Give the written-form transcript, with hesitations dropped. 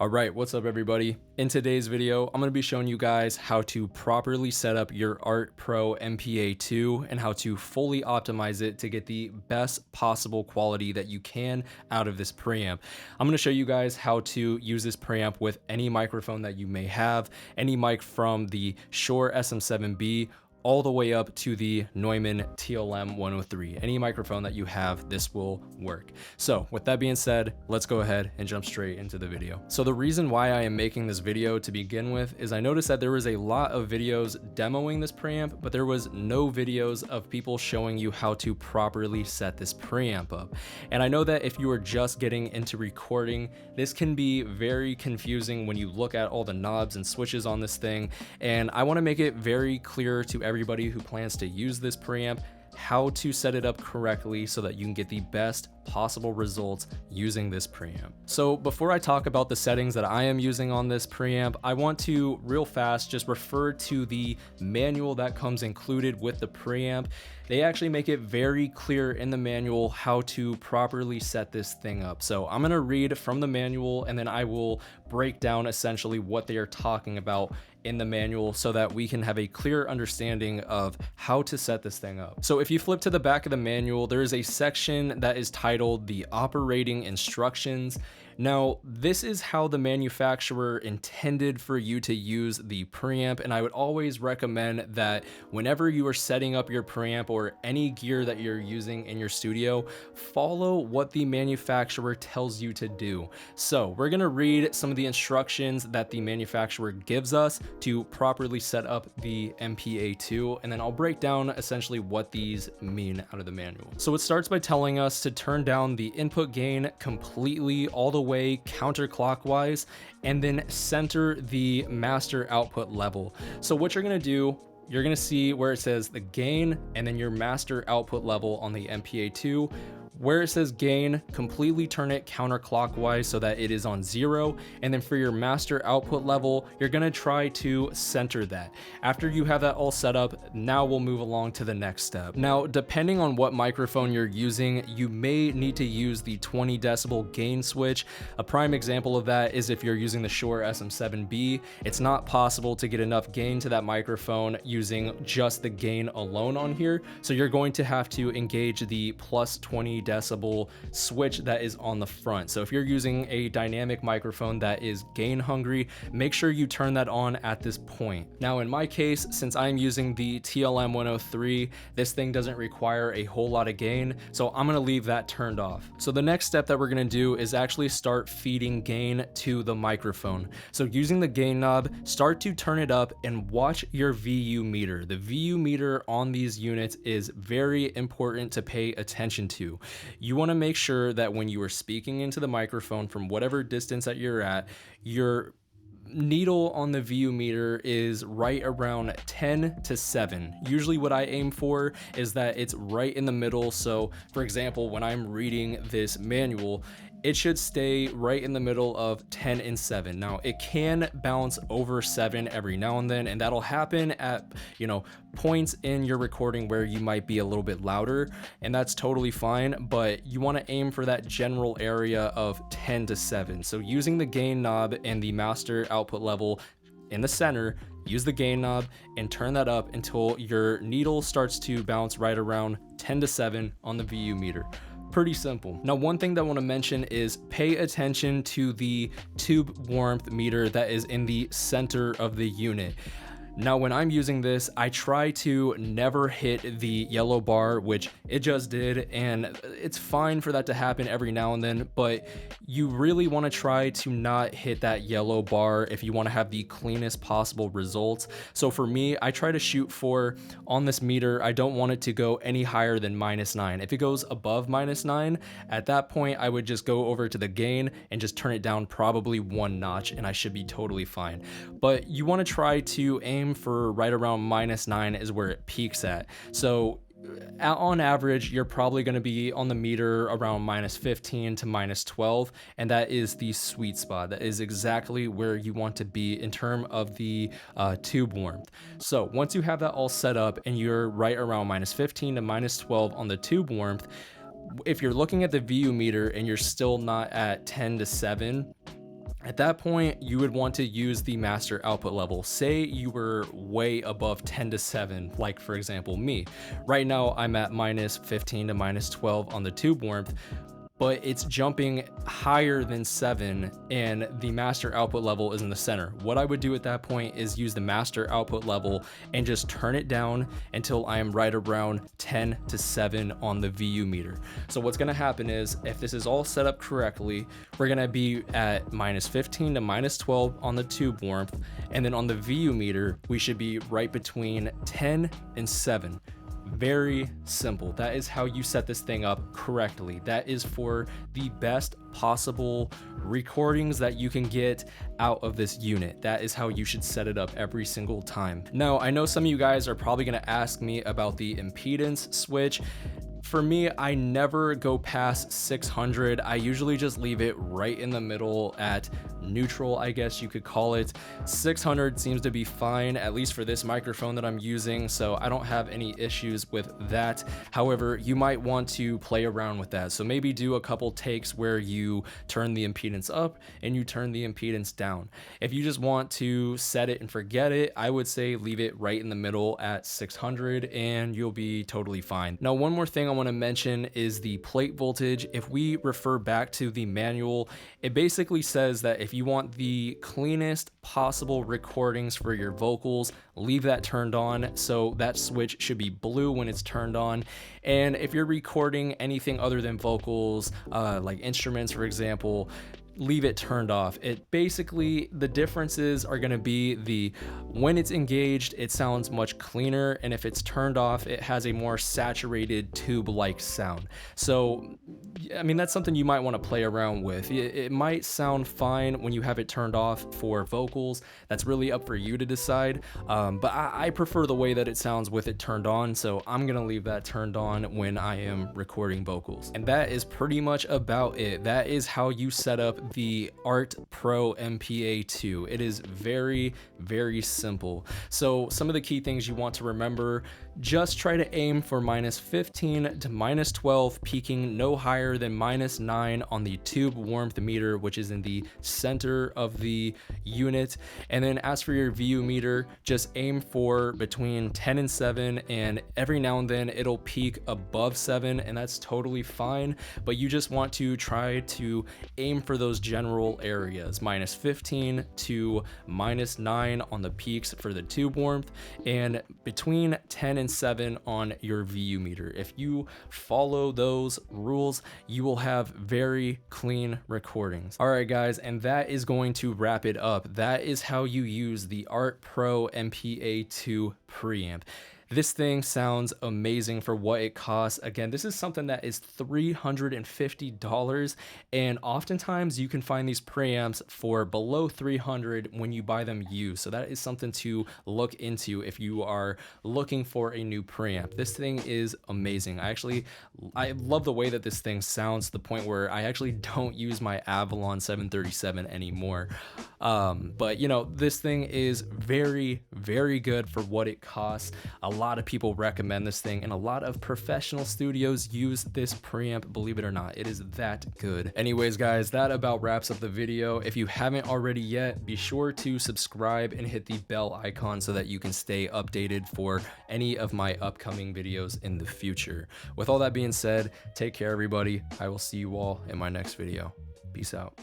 Alright, what's up everybody? In today's video, I'm going to be showing you guys how to properly set up your Art Pro MPA 2 and how to fully optimize it to get the best possible quality that you can out of this preamp. I'm going to show you guys how to use this preamp with any microphone that you may have, any mic from the Shure SM7B all the way up to the Neumann TLM 103. Any microphone that you have, this will work. So with that being said, let's go ahead and jump straight into the video. So the reason why I am making this video to begin with is I noticed that there was a lot of videos demoing this preamp, but there was no videos of people showing you how to properly set this preamp up. And I know that if you are just getting into recording, this can be very confusing when you look at all the knobs and switches on this thing. And I want to make it very clear to everybody who plans to use this preamp how to set it up correctly so that you can get the best possible results using this preamp. So before I talk about the settings that I am using on this preamp, I want to real fast just refer to the manual that comes included with the preamp. They actually make it very clear in the manual how to properly set this thing up. So I'm going to read from the manual and then I will break down essentially what they are talking about in the manual so that we can have a clear understanding of how to set this thing up. So if you flip to the back of the manual, there is a section that is titled the operating instructions. Now, this is how the manufacturer intended for you to use the preamp, and I would always recommend that whenever you are setting up your preamp or any gear that you're using in your studio, follow what the manufacturer tells you to do. So we're gonna read some of the instructions that the manufacturer gives us to properly set up the MPA2, and then I'll break down essentially what these mean out of the manual. So it starts by telling us to turn down the input gain completely all the way counterclockwise and then center the master output level. So what you're going to do, you're going to see where it says the gain and then your master output level on the MPA2. Where it says gain, completely turn it counterclockwise so that it is on 0. And then for your master output level, you're gonna try to center that. After you have that all set up, now we'll move along to the next step. Now, depending on what microphone you're using, you may need to use the 20 decibel gain switch. A prime example of that is if you're using the Shure SM7B, it's not possible to get enough gain to that microphone using just the gain alone on here. So you're going to have to engage the plus 20 decibel switch that is on the front. So if you're using a dynamic microphone that is gain hungry, make sure you turn that on at this point. Now in my case, since I'm using the TLM 103, this thing doesn't require a whole lot of gain, so I'm going to leave that turned off. So the next step that we're going to do is actually start feeding gain to the microphone. So using the gain knob, start to turn it up and watch your VU meter. The VU meter on these units is very important to pay attention to. You want to make sure that when you are speaking into the microphone from whatever distance that you're at, your needle on the VU meter is right around 10 to 7. Usually what I aim for is that it's right in the middle. So for example, when I'm reading this manual, it should stay right in the middle of 10 and 7. Now it can bounce over 7 every now and then, and that'll happen at, points in your recording where you might be a little bit louder, and that's totally fine, but you want to aim for that general area of 10 to 7. So using the gain knob and the master output level in the center, use the gain knob and turn that up until your needle starts to bounce right around 10 to 7 on the VU meter. Pretty simple. Now, one thing that I want to mention is pay attention to the tube warmth meter that is in the center of the unit. Now, when I'm using this, I try to never hit the yellow bar, which it just did, and it's fine for that to happen every now and then, but you really want to try to not hit that yellow bar if you want to have the cleanest possible results. So for me, I try to shoot for, on this meter, I don't want it to go any higher than -9. If it goes above -9, at that point, I would just go over to the gain and just turn it down probably 1 notch, and I should be totally fine. But you want to try to aim for right around -9 is where it peaks at. So on average, you're probably going to be on the meter around -15 to -12, and that is the sweet spot. That is exactly where you want to be in terms of the tube warmth. So once you have that all set up and you're right around -15 to -12 on the tube warmth, if you're looking at the VU meter and you're still not at 10 to 7, At that point, you would want to use the master output level. Say you were way above 10 to 7, like for example me. Right now, I'm at minus 15 to minus 12 on the tube warmth, but it's jumping higher than 7 and the master output level is in the center. What I would do at that point is use the master output level and just turn it down until I am right around 10 to 7 on the VU meter. So what's gonna happen is, if this is all set up correctly, we're gonna be at minus 15 to minus 12 on the tube warmth, and then on the VU meter, we should be right between 10 and 7. Very simple. That is how you set this thing up correctly. That is for the best possible recordings that you can get out of this unit. That is how you should set it up every single time. Now, I know some of you guys are probably going to ask me about the impedance switch. For me, I never go past 600. I usually just leave it right in the middle at neutral, I guess you could call it. 600 seems to be fine, at least for this microphone that I'm using, so I don't have any issues with that. However, you might want to play around with that. So maybe do a couple takes where you turn the impedance up and you turn the impedance down. If you just want to set it and forget it, I would say leave it right in the middle at 600 and you'll be totally fine. Now, one more thing I want to mention is the plate voltage. If we refer back to the manual, it basically says that if you want the cleanest possible recordings for your vocals, leave that turned on. So that switch should be blue when it's turned on. And if you're recording anything other than vocals, like instruments, for example, leave it turned off. It basically, the differences are going to be when it's engaged, it sounds much cleaner, and if it's turned off, it has a more saturated tube-like sound. So I mean, that's something you might want to play around with. It might sound fine when you have it turned off for vocals. That's really up for you to decide. But I prefer the way that it sounds with it turned on, so I'm gonna leave that turned on when I am recording vocals. And that is pretty much about it. That is how you set up the Art Pro MPA 2. It is very, very simple. So some of the key things you want to remember: just try to aim for minus 15 to minus 12, peaking no higher than minus 9 on the tube warmth meter, which is in the center of the unit. And then as for your VU meter, just aim for between 10 and 7, and every now and then it'll peak above 7, and that's totally fine. But you just want to try to aim for those general areas, minus 15 to minus 9 on the peaks for the tube warmth, and between 10 and 7 on your VU meter. If you follow those rules, you will have very clean recordings. All right, guys, and that is going to wrap it up. That is how you use the Art Pro MPA 2 preamp. This thing sounds amazing for what it costs. Again, this is something that is $350, and oftentimes you can find these preamps for below $300 when you buy them used. So that is something to look into if you are looking for a new preamp. This thing is amazing. I love the way that this thing sounds, to the point where I actually don't use my Avalon 737 anymore. But you know, this thing is very, very good for what it costs. A lot of people recommend this thing, and a lot of professional studios use this preamp, believe it or not. It is that good. Anyways, guys, that about wraps up the video. If you haven't already yet, be sure to subscribe and hit the bell icon so that you can stay updated for any of my upcoming videos in the future. With all that being said, take care, everybody. I will see you all in my next video. Peace out.